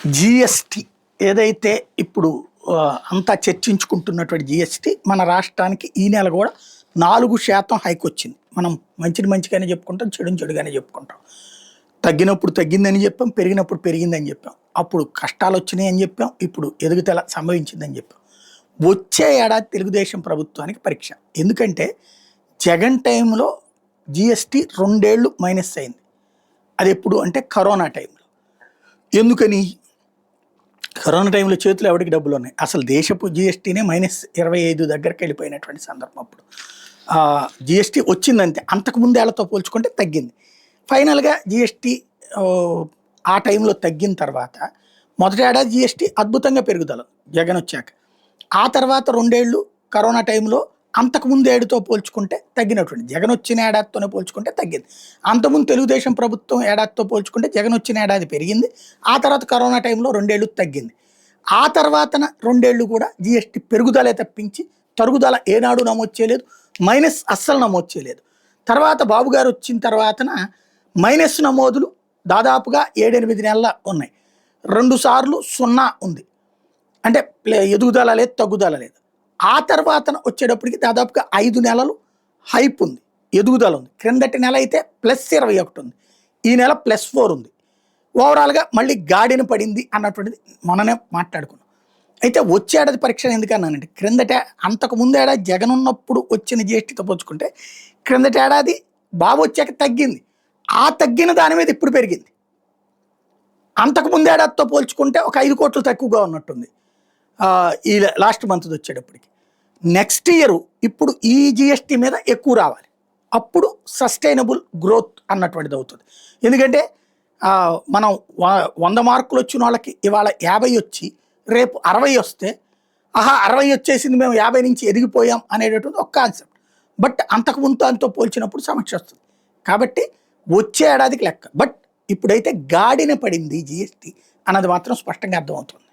GST ఏదైతే ఇప్పుడు అంతా చర్చించుకుంటున్నటువంటి జిఎస్టి మన రాష్ట్రానికి ఈ నెల కూడా 4% హైక్ వచ్చింది. మనం మంచిని మంచిగానే చెప్పుకుంటాం, చెడుని చెడుగానే చెప్పుకుంటాం. తగ్గినప్పుడు తగ్గిందని చెప్పాం, పెరిగినప్పుడు పెరిగిందని చెప్పాం. అప్పుడు కష్టాలు వచ్చినాయి అని చెప్పాం, ఇప్పుడు ఎదుగుదల సంభవించిందని చెప్పాం. వచ్చే ఏడాది తెలుగుదేశం ప్రభుత్వానికి పరీక్ష. ఎందుకంటే జగన్ టైంలో జిఎస్టి 2 ఏళ్ళు మైనస్ అయింది. అది ఎప్పుడు అంటే కరోనా టైంలో. ఎందుకని? కరోనా టైంలో చేతులు ఎవరికి డబ్బులు ఉన్నాయి, అసలు దేశపు జిఎస్టీనే -25 దగ్గరికి వెళ్ళిపోయినటువంటి సందర్భం. అప్పుడు జిఎస్టీ వచ్చిందంతే, అంతకుముందు ఏళ్లతో పోల్చుకుంటే తగ్గింది. ఫైనల్గా జిఎస్టీ ఆ టైంలో తగ్గిన తర్వాత మొదటి ఏడాది జిఎస్టీ అద్భుతంగా పెరుగుదల జగన్ వచ్చాక. ఆ తర్వాత 2 ఏళ్ళు కరోనా టైంలో అంతకుముందు ఏడుతో పోల్చుకుంటే తగ్గినటువంటి, జగన్ వచ్చిన ఏడాదితోనే పోల్చుకుంటే తగ్గింది. అంతకుముందు తెలుగుదేశం ప్రభుత్వం ఏడాదితో పోల్చుకుంటే జగన్ వచ్చిన ఏడాది పెరిగింది. ఆ తర్వాత కరోనా టైంలో 2 ఏళ్ళు తగ్గింది. ఆ తర్వాతన 2 ఏళ్ళు కూడా జిఎస్టీ పెరుగుదలే తప్పించి తరుగుదల ఏనాడు నమోదు చేయలేదు, మైనస్ అస్సలు నమోదు చేయలేదు. తర్వాత బాబు గారు వచ్చిన తర్వాతన మైనస్ నమోదులు దాదాపుగా 7-8 నెలల ఉన్నాయి. 2 సార్లు 0 ఉంది, అంటే ఎదుగుదల లేదు, తగ్గుదల లేదు. ఆ తర్వాత వచ్చేటప్పటికి దాదాపుగా 5 నెలలు హైప్ ఉంది, ఎదుగుదల ఉంది. క్రిందటి నెల అయితే +21 ఉంది, ఈ నెల +4 ఉంది. ఓవరాల్గా మళ్ళీ గాడిన పడింది అన్నటువంటిది మననే మాట్లాడుకున్నాం. అయితే వచ్చే ఏడాది పరీక్ష ఎందుకన్నానంటే, క్రిందట అంతకు ముందు ఏడాది జగన్ ఉన్నప్పుడు వచ్చిన జిఎస్టీతో పోల్చుకుంటే క్రిందటి ఏడాది బాబు వచ్చాక తగ్గింది. ఆ తగ్గిన దాని మీద ఇప్పుడు పెరిగింది. అంతకు ముందు ఏడాదితో పోల్చుకుంటే ఒక 5 కోట్లు తక్కువగా ఉన్నట్టుంది ఈ లాస్ట్ మంత్ వచ్చేటప్పటికి. నెక్స్ట్ ఇయర్ ఇప్పుడు ఈ జిఎస్టీ మీద ఎక్కువ రావాలి, అప్పుడు సస్టైనబుల్ గ్రోత్ అన్నటువంటిది అవుతుంది. ఎందుకంటే మనం 100 మార్కులు వచ్చిన వాళ్ళకి ఇవాళ 50 వచ్చి రేపు 60 వస్తే, 60 వచ్చేసింది, మేము 50 నుంచి ఎదిగిపోయాం అనేటటువంటి ఒక కాన్సెప్ట్. బట్ అంతకుముందు దాంతో పోల్చినప్పుడు సమస్య వస్తుంది. కాబట్టి వచ్చే ఏడాదికి లెక్క. బట్ ఇప్పుడైతే గాడిన పడింది జిఎస్టీ అన్నది మాత్రం స్పష్టంగా అర్థమవుతుంది.